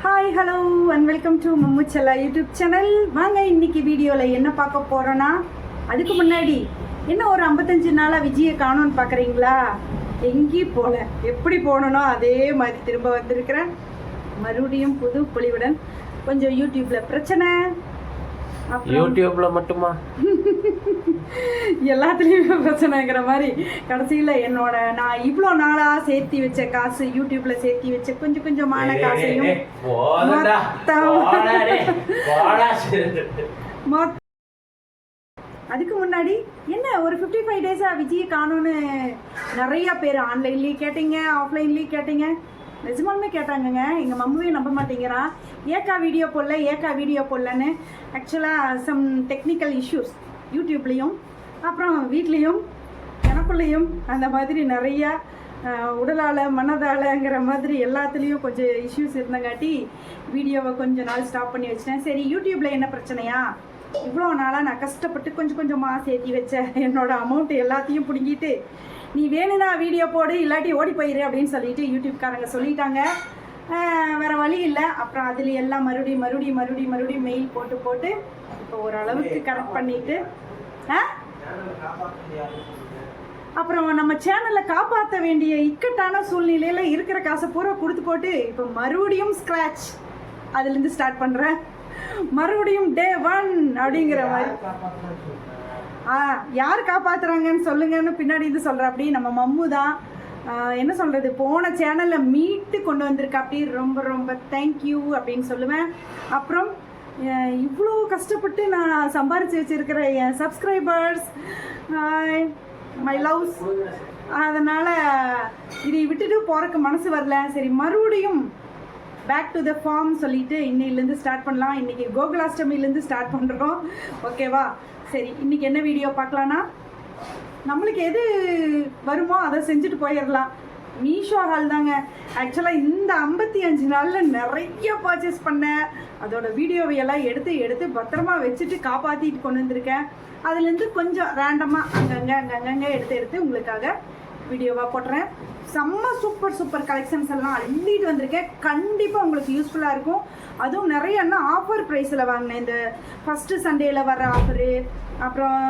Hi hello and welcome to Mammuchella YouTube channel. வாங்க இன்னைக்கு வீடியோவில் என்ன பார்க்க போகிறோன்னா, அதுக்கு முன்னாடி என்ன ஒரு 55 நாளாக விஜயை காணோன்னு பார்க்குறீங்களா? எங்கேயும் போகல, எப்படி போகணுனோ அதே மாதிரி திரும்ப வந்திருக்கிறேன். மறுபடியும் புது பொலிவுடன். கொஞ்சம் யூடியூப்பில் பிரச்சனை. யூடியூப்ல மட்டுமா? எல்லாத்துலேயுமே பிரச்சனைங்கிற மாதிரி கடைசியில் நான் இவ்வளோ நாளாக சேர்த்தி வச்ச காசு, யூடியூப்ல சேர்த்தி வச்ச கொஞ்சம் கொஞ்சமான காசையும் அதுக்கு முன்னாடி என்ன ஒரு 55 டேஸாக விஜயை காணோன்னு நிறையா பேர் ஆன்லைன்லேயும் கேட்டீங்க, ஆஃப்லைன்லேயும் கேட்டீங்க. நிஜமாலுமே கேட்டாங்கங்க. எங்கள் மம்முவே நம்ப மாட்டேங்கிறான், ஏக்கா வீடியோ போடலன்னு. ஆக்சுவலாக சம் டெக்னிக்கல் இஷ்யூஸ் யூடியூப்லேயும் அப்புறம் வீட்லேயும் எனக்குள்ளேயும் அந்த மாதிரி நிறையா உடலால் மனதாலங்கிற மாதிரி எல்லாத்துலேயும் கொஞ்சம் இஷ்யூஸ் இருந்தங்காட்டி வீடியோவை கொஞ்சம் நாள் ஸ்டாப் பண்ணி வச்சிட்டேன். சரி, யூடியூப்பில் என்ன பிரச்சனையா? இவ்வளோ நாளாக நான் கஷ்டப்பட்டு கொஞ்சம் கொஞ்சமாக சேர்த்தி வச்ச என்னோடய அமௌண்ட் எல்லாத்தையும் பிடுங்கிட்டு, நீ வேணும்னா வீடியோ போடு, இல்லாட்டி ஓடி போயிரு அப்படின்னு சொல்லிட்டு யூடியூப்காரங்க சொல்லிட்டாங்க. வேறு வழி இல்லை. அப்புறம் அதில் எல்லாம் மறுபடியும் மெயில் போட்டு இப்போ ஓரளவுக்கு கரெக்ட் பண்ணிட்டு அப்புறம் நம்ம சேனலை காப்பாற்ற வேண்டிய இக்கட்டான சூழ்நிலையில் இருக்கிற காசை பூரா கொடுத்து போட்டு இப்போ மறுபடியும் ஸ்க்ராட்ச் அதுலேருந்து ஸ்டார்ட் பண்ணுறேன். மறுபடியும் டே 1 அப்படிங்கிற மாதிரி. யார் காப்பாற்றுறாங்கன்னு சொல்லுங்கன்னு பின்னாடி இருந்து சொல்கிற. அப்படி நம்ம மம்மு தான் என்ன சொல்கிறது, போன சேனலில் மீட்டு கொண்டு வந்திருக்கா. அப்படி ரொம்ப தேங்க்யூ அப்படின்னு சொல்லுவேன். அப்புறம் இவ்வளோ கஷ்டப்பட்டு நான் சம்பாரித்து வச்சுருக்கிற என் சப்ஸ்கிரைபர்ஸ், மை லவ்ஸ், அதனால் இதை விட்டுட்டு போகிறக்கு மனசு வரல. சரி, மறுபடியும் பேக் டு த ஃபார்ம் சொல்லிட்டு இன்னையிலேருந்து ஸ்டார்ட் பண்ணலாம். இன்றைக்கி கோகுலாஷ்டமிலேருந்து ஸ்டார்ட் பண்ணுறோம், ஓகேவா? சரி, இன்றைக்கி என்ன வீடியோ பார்க்கலான்னா, நம்மளுக்கு எது வருமோ அதை செஞ்சுட்டு போயிடலாம். மீஷோ ஹால் தாங்க. ஆக்சுவலாக இந்த 55 நாளில் நிறைய பர்ச்சேஸ் பண்ணேன். அதோட வீடியோவையெல்லாம் எடுத்து பத்திரமா வச்சுட்டு காப்பாற்றிட்டு கொண்டு வந்திருக்கேன். அதுலேருந்து கொஞ்சம் ரேண்டமாக அங்கங்கே எடுத்து உங்களுக்காக வீடியோவாக போட்டுறேன். செம்ம சூப்பர் கலெக்ஷன்ஸ் எல்லாம் அள்ளிட்டு வந்திருக்கேன். கண்டிப்பாக உங்களுக்கு யூஸ்ஃபுல்லாக இருக்கும். அதுவும் நிறைய என்ன ஆஃபர் ப்ரைஸில் வாங்கினேன். இந்த ஃபஸ்ட்டு சண்டேயில் வர ஆஃபரு, அப்புறம்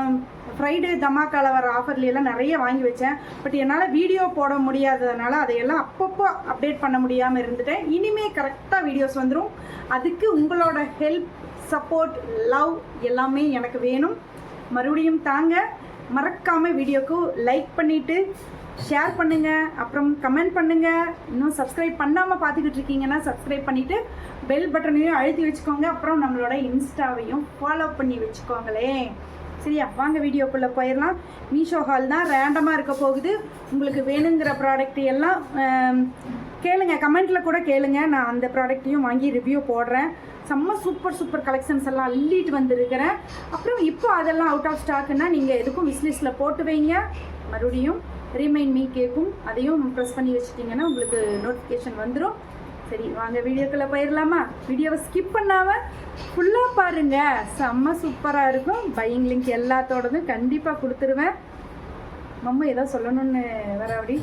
ஃப்ரைடே தமாக்காவில் வர ஆஃபர்லாம் நிறைய வாங்கி வச்சேன். பட் என்னால் வீடியோ போட முடியாததுனால அதையெல்லாம் அப்பப்போ அப்டேட் பண்ண முடியாமல் இருந்துட்டேன். இனிமேல் கரெக்டாக வீடியோஸ் வந்துடும். அதுக்கு உங்களோட ஹெல்ப், சப்போர்ட், லவ் எல்லாமே எனக்கு வேணும். மறுபடியும் தாங்க. மறக்காமல் வீடியோக்கு லைக் பண்ணிவிட்டு ஷேர் பண்ணுங்கள், அப்புறம் கமெண்ட் பண்ணுங்கள். இன்னும் சப்ஸ்கிரைப் பண்ணாமல் பார்த்துக்கிட்டு இருக்கீங்கன்னா சப்ஸ்கிரைப் பண்ணிவிட்டு பெல் பட்டனையும் அழுத்தி வச்சுக்கோங்க. அப்புறம் நம்மளோட இன்ஸ்டாவையும் ஃபாலோ பண்ணி வச்சுக்கோங்களே. சரியா, வாங்க வீடியோக்குள்ளே போயிடலாம். மீஷோ ஹால் தான் ரேண்டமாக இருக்க போகுது. உங்களுக்கு வேணுங்கிற ப்ராடக்ட் எல்லாம் கேளுங்க, கமெண்ட்டில் கூட கேளுங்க. நான் அந்த ப்ராடக்ட்டையும் வாங்கி ரிவ்யூ போடுறேன். செம்ம சூப்பர் கலெக்ஷன்ஸ் எல்லாம் அள்ளிட்டு வந்துருக்கிறேன். அப்புறம் இப்போ அதெல்லாம் அவுட் ஆஃப் ஸ்டாக்குன்னா நீங்கள் எதுக்கும் விஷ்லிஸ்ட்டில் போட்டு வைங்க. மறுபடியும் ரீமைண்ட் மீ கேட்கும், அதையும் ப்ரெஸ் பண்ணி வச்சுட்டிங்கன்னா உங்களுக்கு நோட்டிஃபிகேஷன் வந்துடும். சரி, வாங்க வீடியோக்குள்ளே போயிடலாமா? வீடியோவை ஸ்கிப் பண்ணாமல் ஃபுல்லாக பாருங்கள், செம்ம சூப்பராக இருக்கும். பையிங் லிங்க் எல்லாத்தோடதும் கண்டிப்பாக கொடுத்துருவேன். மம்மா ஏதோ சொல்லணும்னு வர. அப்படி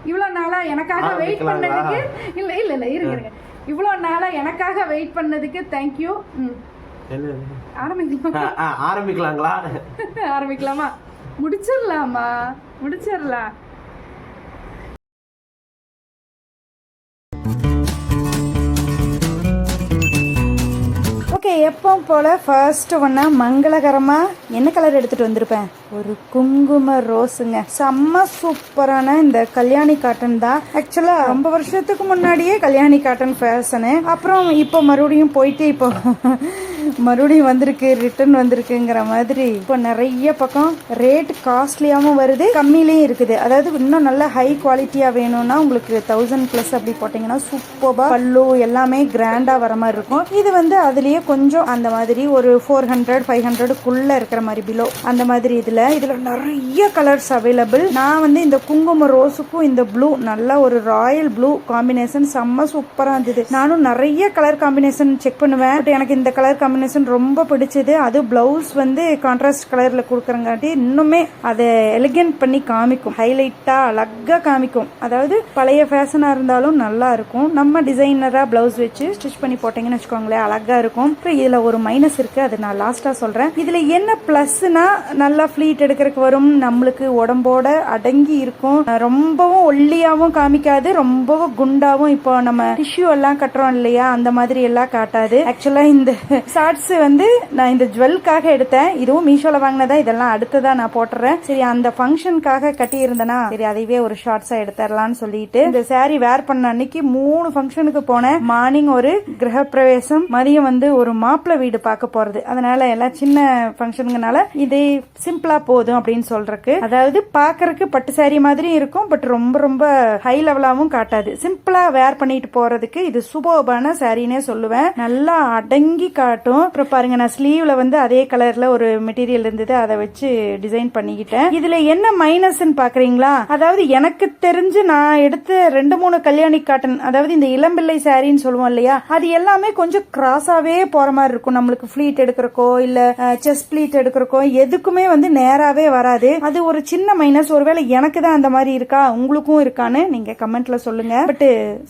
இவ்வளோ நாளாக எனக்காக வெயிட் பண்ணதுக்கு இல்லை இருங்க இவ்வளோ நாளாக எனக்காக வெயிட் பண்ணதுக்கு தேங்க்யூ. ஆரம்பிக்கலாமா? முடிச்சிடலாம். ஓகே, எப்பவும் போல் ஃபர்ஸ்ட்டு ஒன்றா மங்களகரமாக என்ன கலர் எடுத்துகிட்டு வந்திருப்பேன்? ஒரு குங்கும ரோஸுங்க. செம்ம சூப்பரான இந்த கல்யாணி காட்டன் தான். ஆக்சுவலாக ரொம்ப வருஷத்துக்கு முன்னாடியே கல்யாணி காட்டன் ஃபேஷனு. அப்புறம் இப்போ மறுபடியும் போயிட்டு இப்போ மறுபடியும் வந்திருக்கு, ரிட்டர்ன் வந்திருக்குங்கிற மாதிரி. இப்போ நிறைய பக்கம் ரேட் காஸ்ட்லியாகவும் வருது, கம்மியிலையும் இருக்குது. அதாவது இன்னும் நல்ல ஹை குவாலிட்டியாக வேணும்னா உங்களுக்கு 1000+ அப்படி போட்டிங்கன்னா சூப்பராக பல்லு எல்லாமே கிராண்டாக வர மாதிரி இருக்கும். இது வந்து அதுலேயே கொஞ்சம் அந்த மாதிரி ஒரு 400-500க்குள்ளே இருக்கிற மாதிரி பிலோ அந்த மாதிரி. இதில் நிறைய கலர்ஸ் அவைலபிள். நான் வந்து இந்த குங்கும ரோஸுக்கும் இந்த ப்ளூ நல்ல ஒரு ராயல் ப்ளூ காம்பினேஷன் செம்ம சூப்பராக இருந்தது. நானும் நிறைய கலர் காம்பினேஷன் செக் பண்ணுவேன். பட் எனக்கு இந்த கலர் காம்பினேஷன் ரொம்ப பிடிச்சது. அது ப்ளவுஸ் வந்து கான்ட்ராஸ்ட் கலரில் கொடுக்குறங்காட்டி இன்னுமே அதை எலிகென்ட் பண்ணி காமிக்கும், ஹைலைட்டாக அழகாக காமிக்கும். அதாவது பழைய ஃபேஷனாக இருந்தாலும் நல்லா இருக்கும். நம்ம டிசைனராக ப்ளவுஸ் வச்சு ஸ்டிச் பண்ணி போட்டிங்கன்னு வச்சுக்கோங்களேன், அழகாக இருக்கும். அப்புறம் இதில் ஒரு மைனஸ் இருக்குது, அது நான் லாஸ்ட்டாக சொல்கிறேன். இதில் என்ன ப்ளஸ்னா நல்லா ஃப்ளீட் எடுக்கிறதுக்கு வரும், நம்மளுக்கு உடம்போட அடங்கி இருக்கும், ரொம்பவும் ஒல்லியாகவும் காமிக்காது, ரொம்பவும் குண்டாவும் இப்போ நம்ம டிஷ்யூ எல்லாம் கட்டுறோம் இல்லையா அந்த மாதிரி எல்லாம் காட்டாது. ஆக்சுவலா இந்த ஷார்ட்ஸ் வந்து நான் இந்த ஜுவல்காக எடுத்தேன். இதுவும் மீஷோல வாங்கினதா, இதெல்லாம் அடுத்ததா நான் போட்டுறேன். சரி, அந்த ஃபங்க்ஷனுக்காக கட்டி இருந்தேனா, சரி அதைவே ஒரு ஷார்ட்ஸா எடுத்துடலாம்னு சொல்லிட்டு இந்த சாரி வேர் பண்ண அன்னைக்கு 3 ஃபங்க்ஷனுக்கு போனேன். மார்னிங் ஒரு கிரகப்பிரவேசம், மதியம் வந்து ஒரு மாப்பிள்ளை வீடு பார்க்க போறது. அதனால எல்லாம் சின்ன ஃபங்க்ஷனுங்கனால இது சிம்பிளா போதும் அப்படின்னு சொல்றதுக்கு. அதாவது பாக்குறதுக்கு பட்டு சாரி மாதிரி இருக்கும், பட் ரொம்ப ரொம்ப ஹை லெவலாவும் காட்டாது. சிம்பிளா வேர் பண்ணிட்டு போறதுக்கு இது சூப்பர்பான சாரினே சொல்லுவேன். நல்லா அடங்கி காட்டும். அப்புறம் பாருங்க, நான் ஸ்லீவ்ல வந்து அதே கலர்ல ஒரு மெட்டீரியல் இருந்தது, அதை வச்சு டிசைன் பண்ணிக்கிட்டேன். இதுல என்ன மைனஸ் பாக்குறீங்களா? அதாவது எனக்கு தெரிஞ்சு நான் எடுத்த 2-3 கல்யாணி காட்டன், அதாவது இந்த இளம்பிள்ளை சாரின்னு சொல்லுவோம் இல்லையா, அது எல்லாமே கொஞ்சம் கிராஸாவே போற மாதிரி இருக்கும். நம்மளுக்கு ஃபிளீட் எடுக்கிறக்கோ இல்ல செஸ்ட் பிளீட் எடுக்கிறக்கோ எதுக்குமே வந்து நேராவே வராது. அது ஒரு சின்ன மைனஸ். ஒருவேளை எனக்கு தான் அந்த மாதிரி இருக்கா, உங்களுக்கும் இருக்கான்னு நீங்க கமெண்ட்ல சொல்லுங்க. பட்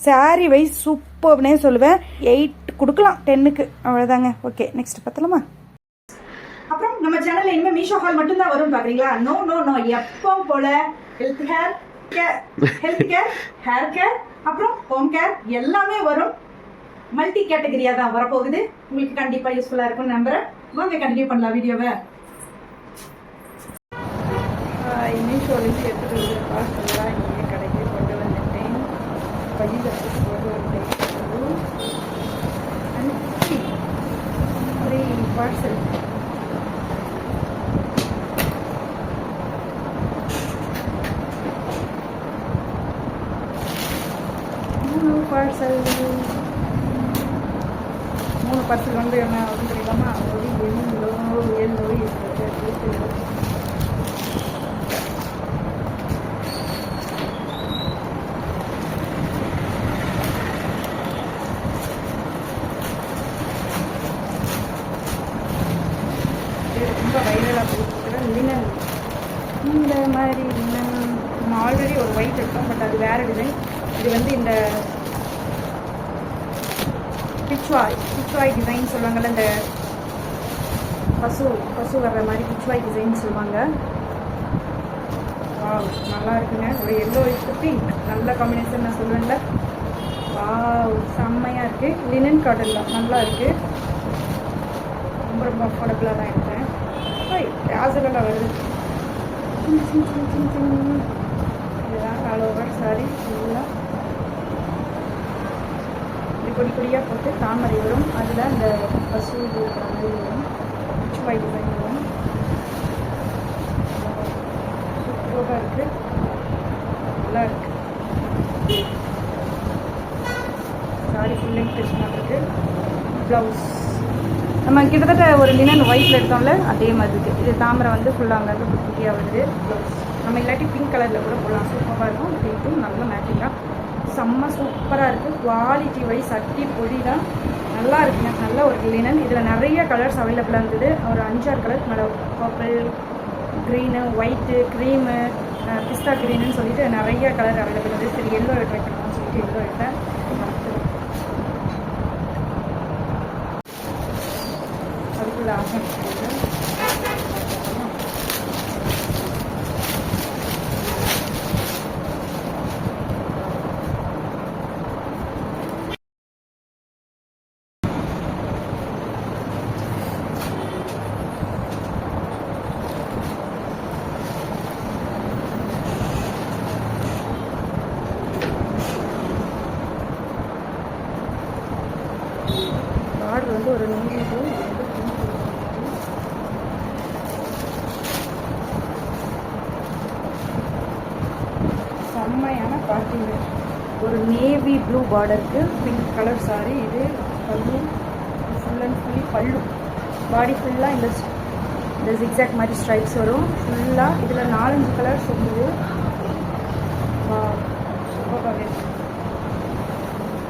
சாரி வைஸ் சூப்பர்னே சொல்லுவேன். 8 கொடுக்கலாம் 10க்கு, அவ்வளவுதாங்க. ஓகே, நெக்ஸ்ட் பார்த்தலாமா? அப்புறம் நம்ம சேனல்ல இனிமே மீஷோ ஹால் மட்டும் தான் வரும் பாக்குறீங்களா? நோ நோ நோ, எப்பவும் போல ஹெல்த் கேர், ஹேர் கேர், அப்புறம் ஹோம் கேர் எல்லாமே வரும். மல்டி கேட்டகரியா தான் வரப்போகுது. உங்களுக்கு கண்டிப்பா யூஸ்ஃபுல்லா இருக்கும் நம்புறேன். வாங்க கண்டினியூ பண்ணலாம் வீடியோவை. மீஷோலேருந்து எடுத்துகிட்டு வந்து பார்சல்லாம் இங்கே கடைக்கு கொண்டு வந்துட்டேன். பையில் கொண்டு வந்துட்டேன். 3 பார்சல். மூணு பார்சல் வந்து என்ன ஆகுதுன்னு தெரியாமா? ஒரு எல்லோ ரொம்ப வைரலாக போட்டுருக்கிற லினன். இந்த மாதிரி லினன் நம்ம ஆல்ரெடி ஒரு ஒயிட் எடுத்தோம், பட் அது வேறு டிசைன். இது வந்து இந்த பிச்வாய் டிசைன் சொல்லுவாங்கள்ல, இந்த பசு வர்ற மாதிரி பிச்வாய் டிசைன் சொல்லுவாங்க. வாவ், நல்லா இருக்குங்க. ஒரு எல்லோ வித் பிங்க், நல்ல காம்பினேஷன் நான் சொல்லுவேன்ல. வாவ், செம்மையாக இருக்குது. லினன் காட்டனில் நல்லா இருக்குது. ரொம்ப ரொம்ப அஃபோர்டபுளாக தான் எடுத்தேன். கேசுவலாக வருது. இதுதான் ஆல் ஓவர் சாரி ஃபுல்லாக கொடி கொடியாக போட்டு தாமரை வரும். அதில் அந்த பசு இருக்கிற மாதிரி வரும், பிச்வாய் டிசைன் வரும். சூப்பராக இருக்குது, நல்லா இருக்குது. சாரி ஃபுல் லென்த் டெஸ்ட் இருக்குது. ப்ளவுஸ் நம்ம கிட்டத்தட்ட ஒரு லினன் ஒயிட்டில் எடுத்தோம்ல அதே மாதிரி இருக்குது. இது தாமரை வந்து ஃபுல்லாக அங்கே குட்டியாக வருது. ப்ளவுஸ் நம்ம இல்லாட்டி பிங்க் கலரில் கூட போடலாம், சூப்பராக இருக்கும். பிங்க்கும் நல்ல மேட்சிங்காக செம்ம சூப்பராக இருக்குது. குவாலிட்டி வைஸ் அட்டி பொடி தான், நல்லா இருக்குங்க. நல்ல ஒரு லினன். இதில் நிறைய கலர்ஸ் அவைலபிளாக இருந்தது. ஒரு 5-6 கலர்ஸ் மேலே, பர்பிள், க்ரீனு, ஒயிட்டு, க்ரீமு, பிஸ்தா க்ரீனுன்னு சொல்லிட்டு நிறைய கலர் அவைலபிள் இருந்தது. சரி, எல்லோ ட்ரை பண்ணலாம்னு சொல்லிட்டு எல்லோ எடுத்தேன். அதுக்குள்ள ஆகும் பார்டர் வந்து ஒரு நீட்டு செம்மையான பார்ட்டிங்க. ஒரு நேவி ப்ளூ பார்டருக்கு பிங்க் கலர் சாரி. இது பல்லு, ஃபுல் அண்ட் ஃபுல்லி பல்லு. பாடி ஃபுல்லாக இந்த ஜிக்ஸாக் மாதிரி ஸ்ட்ரைப்ஸ் வரும் ஃபுல்லாக. இதில் 4-5 கலர்ஸ் இருக்குது. சூப்பராக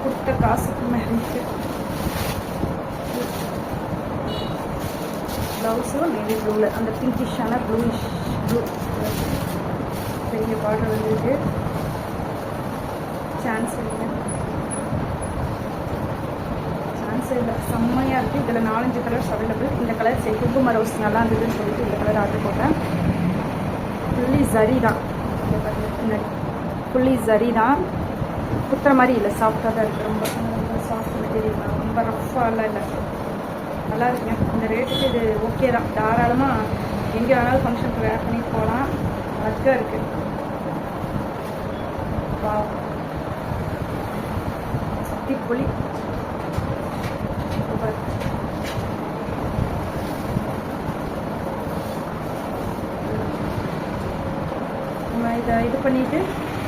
கொடுத்த காசுக்கு மேலே ப்ளவுஸும் நேவி ப்ளூவில் அந்த பிங்கிஷான ப்ளூயிஷ் ப்ளூ பெரிய பார்டர் வந்துருக்கு. சான்ஸ் இல்லை, சான்ஸே இல்லை, செம்மையாக இருக்குது. இதில் 4-5 கலர்ஸ் அவைலபிள். இந்த கலர் சரி குங்கும ரோஸ் நல்லா இருந்ததுன்னு சொல்லிட்டு இந்த கலர் ஆர்டர் போட்டேன். ஃபுல்லி ஜரி தான், பின்னாடி ஃபுல்லி ஜரி தான். குத்துற மாதிரி இல்லை, சாஃப்டாக தான் இருக்குது. ரொம்ப ரொம்ப சாஃப்ட் மெட்டீரியல் தான், ரொம்ப ரஃப்பாலாம் இல்லை, நல்லா இருக்குங்க. இந்த ரேட்டுக்கு இது ஓகே தான். தாராளமாக எங்கே வேணாலும் ஃபங்க்ஷனுக்கு வேர் பண்ணிட்டு போகலாம். அழகாக இருக்குது. வா சக்தி புளி நம்ம இதை இது பண்ணிவிட்டு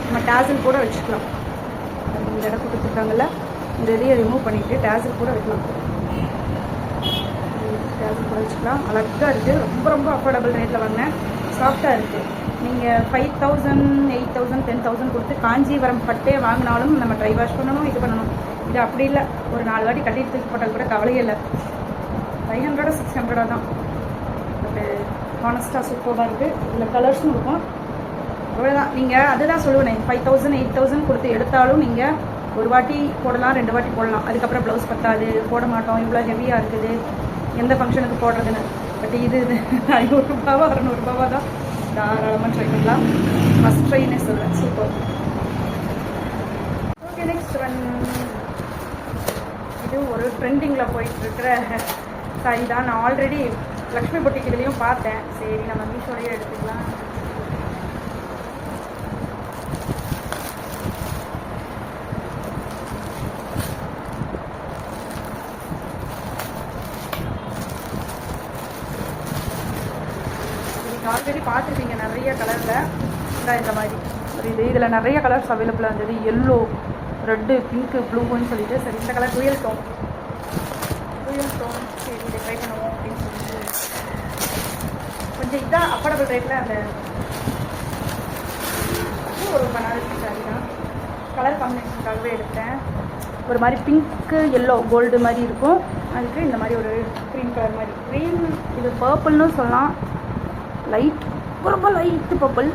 நம்ம டேசல் கூட வச்சுக்கலாம். இந்த இடம் கொடுத்துருக்காங்கல்ல, இந்த இதையை ரிமூவ் பண்ணிவிட்டு டேசல் கூட வைக்கலாம். டேசல் கூட வச்சுக்கலாம். அழகாக இருக்குது. ரொம்ப ரொம்ப அஃபோர்டபுள் ரேட்டில் வாங்கினேன். சாஃப்டாக இருக்குது. நீங்கள் 5000, 8000, 10,000 கொடுத்து காஞ்சிபுரம் பட்டே வாங்கினாலும் நம்ம ட்ரை வாஷ் பண்ணணும், இது பண்ணணும். இது அப்படி இல்லை, ஒரு 4 வாட்டி கட்டிட்டு தூக்கி போட்டால் கூட கவலையே இல்லை. 500 600 தான். பட்டு ஹானஸ்ட்டாக சூப்பராக இருக்குது. இதில் கலர்ஸும் இருக்கும். அவ்வளோதான். நீங்கள் அதுதான் சொல்லுவேன், 5000 8000 கொடுத்து எடுத்தாலும் நீங்கள் ஒரு வாட்டி போடலாம், 2 வாட்டி போடலாம். அதுக்கப்புறம் ப்ளவுஸ் பத்தாது, போட மாட்டோம், இவ்வளோ ஹெவியாக இருக்குது, எந்த ஃபங்க்ஷனுக்கு போடுறதுன்னு. பட் இது 500 ரூபாவா 600 ரூபாவா தான். தாராளமாக ட்ரை பண்ணலாம். ஃபஸ்ட் ட்ரைன்னே சொல்லுவேன். சூப்பர். Okay, next one. இது ஒரு ட்ரெண்டிங்கில் போயிட்டுருக்கிற சாரி தான். நான் ஆல்ரெடி லக்ஷ்மி பொட்டிக்கு இதுலேயும் பார்த்தேன். சரி நம்ம மீஷோலையே எடுத்துக்கலாம். ஆல்ரெடி பார்த்துருப்பீங்க நிறைய கலரில். இந்த மாதிரி ஒரு இதில் நிறைய கலர்ஸ் அவைலபிளாக இருந்தது. எல்லோ, ரெட்டு, பிங்க்கு, ப்ளூன்னு சொல்லிட்டு. சரி இந்த கலர் ரியல் டோன். சரி இதை ட்ரை பண்ணுவோம் அப்படின்னு சொல்லிட்டு கொஞ்சம் இதான் அஃபோர்டபுள் ரேட்டில். அந்த ஒரு பனாரசி சாரி தான். கலர் காம்பினேஷனுக்காகவே எடுத்தேன். ஒரு மாதிரி பிங்க்கு எல்லோ கோல்டு மாதிரி இருக்கும். அதுக்கு இந்த மாதிரி ஒரு க்ரீன் கலர் மாதிரி. க்ரீன் இது பர்பிள்னு சொல்லலாம். லைட், ரொம்ப லைட்டு பர்பிள்,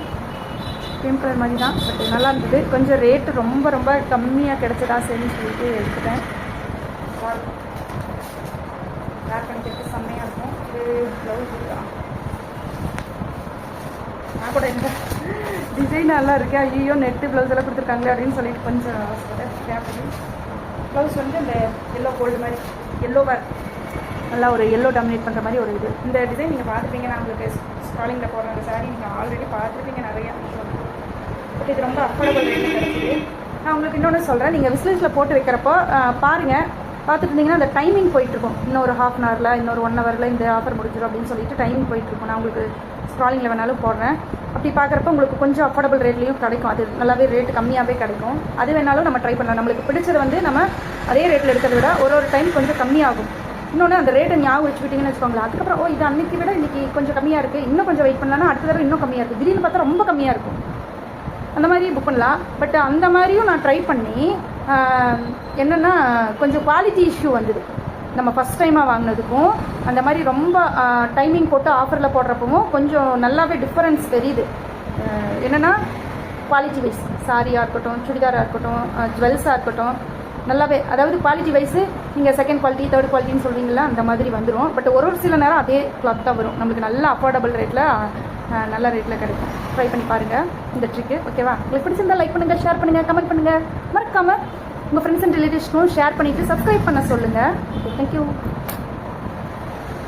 க்ரீம் கலர் மாதிரி தான். பட் நல்லா இருந்தது. கொஞ்சம் ரேட்டு ரொம்ப ரொம்ப கம்மியாக கிடச்சதா சரின்னு சொல்லிட்டு எடுத்துட்டேன். வேர் பண்ணிக்கிறது செம்மையாக இருக்கும். இது ப்ளவுஸ் தான். நான் கூட இந்த டிசைன் நல்லா இருக்கேன், ஐயோ நெட்டு ப்ளவுஸ் எல்லாம் கொடுத்துருக்காங்களே அப்படின்னு சொல்லிட்டு கொஞ்சம் கேப் பண்ணி. ப்ளவுஸ் வந்து இந்த எல்லோ கோல்டு மாதிரி, எல்லோவாக நல்லா ஒரு எல்லோ டாமினேட் பண்ணுற மாதிரி ஒரு இது. இந்த டிசைன் நீங்கள் பார்த்துப்பீங்க. நான் உங்களுக்கு ஸ்டாலிங்கில் போடுற அந்த சாரீ நீங்கள் ஆல்ரெடி பார்த்துருப்பீங்க நிறையா. பட் இது ரொம்ப அஃபோர்டபுள் ரேட்டில் கிடச்சிது. நான் உங்களுக்கு இன்னொன்று சொல்கிறேன். நீங்கள் விஸ்லிஸ்ட்டில் போட்டு வைக்கிறப்போ பாருங்கள், பார்த்துட்டு இருந்தீங்கன்னா அந்த டைமிங் போயிட்டுருக்கும். இன்னொரு ½ அன் ஹவரில், இன்னொரு 1 ஹவரில் இந்த ஆஃபர் முடிஞ்சிடும் அப்படின்னு சொல்லிட்டு டைமிங் போயிட்டுருக்கும். நான் உங்களுக்கு ஸ்க்ராலிங்கில் வேணாலும் போடுறேன். அப்படி பார்க்குறப்ப உங்களுக்கு கொஞ்சம் அஃபோர்டபுள் ரேட்லேயும் கிடைக்கும். அது நல்லாவே ரேட்டு கம்மியாகவே கிடைக்கும். அது வேணாலும் நம்ம ட்ரை பண்ணலாம். நம்மளுக்கு பிடிச்சது வந்து நம்ம அதே ரேட்டில் எடுக்கிறத விட ஒரு டைம் கொஞ்சம் கம்மியாகும். இன்னொன்று அந்த ரேட்டை ஞாபகம் வச்சுக்கிட்டிங்கன்னு வச்சுக்கோங்களேன். அதுக்கப்புறம் இது அன்றைக்கி விட இன்றைக்கி கொஞ்சம் கம்மியாக இருக்குது, இன்னும் கொஞ்சம் வெயிட் பண்ணலான்னா அடுத்த தடவை இன்னும் கம்மியாக இருக்குது, திடீர்னு பார்த்தா ரொம்ப கம்மியாக இருக்கும். அந்த மாதிரி புக் பண்ணலாம். பட் அந்த மாதிரியும் நான் ட்ரை பண்ணி என்னென்னா கொஞ்சம் குவாலிட்டி இஷ்யூ வந்தது. நம்ம ஃபஸ்ட் டைமாக வாங்கினதுக்கும் அந்த மாதிரி ரொம்ப டைமிங் போட்டு ஆஃபரில் போடுறப்பவும் கொஞ்சம் நல்லாவே டிஃப்ரென்ஸ் தெரியுது. என்னென்னா குவாலிட்டி வைஸ், சாரியாக இருக்கட்டும், சுடிதாராக இருக்கட்டும், ஜுவல்ஸாக இருக்கட்டும், நல்லாவே அதாவது குவாலிட்டி வைஸு நீங்கள் செகண்ட் குவாலிட்டி, தேர்ட் குவாலிட்டின்னு சொல்வீங்களா, அந்த மாதிரி வந்துடும். பட் ஒரு சில நேரம் அதே கிளாத் தான் வரும். நம்மளுக்கு நல்ல அஃபோர்டபுள் ரேட்டில் நல்ல ரேட்டில் கிடைக்கும். ட்ரை பண்ணி பாருங்கள் இந்த ட்ரிக்கு. ஓகேவா? உங்களுக்கு பிடிச்சிருந்தால் லைக் பண்ணுங்கள், ஷேர் பண்ணுங்கள், கமெண்ட் பண்ணுங்கள். மறக்காமல் உங்கள் ஃப்ரெண்ட்ஸ் அண்ட் ரிலேட்டிவ்ஸ்க்கும் ஷேர் பண்ணிவிட்டு சப்ஸ்கிரைப் பண்ண சொல்லுங்கள். தேங்க்யூ.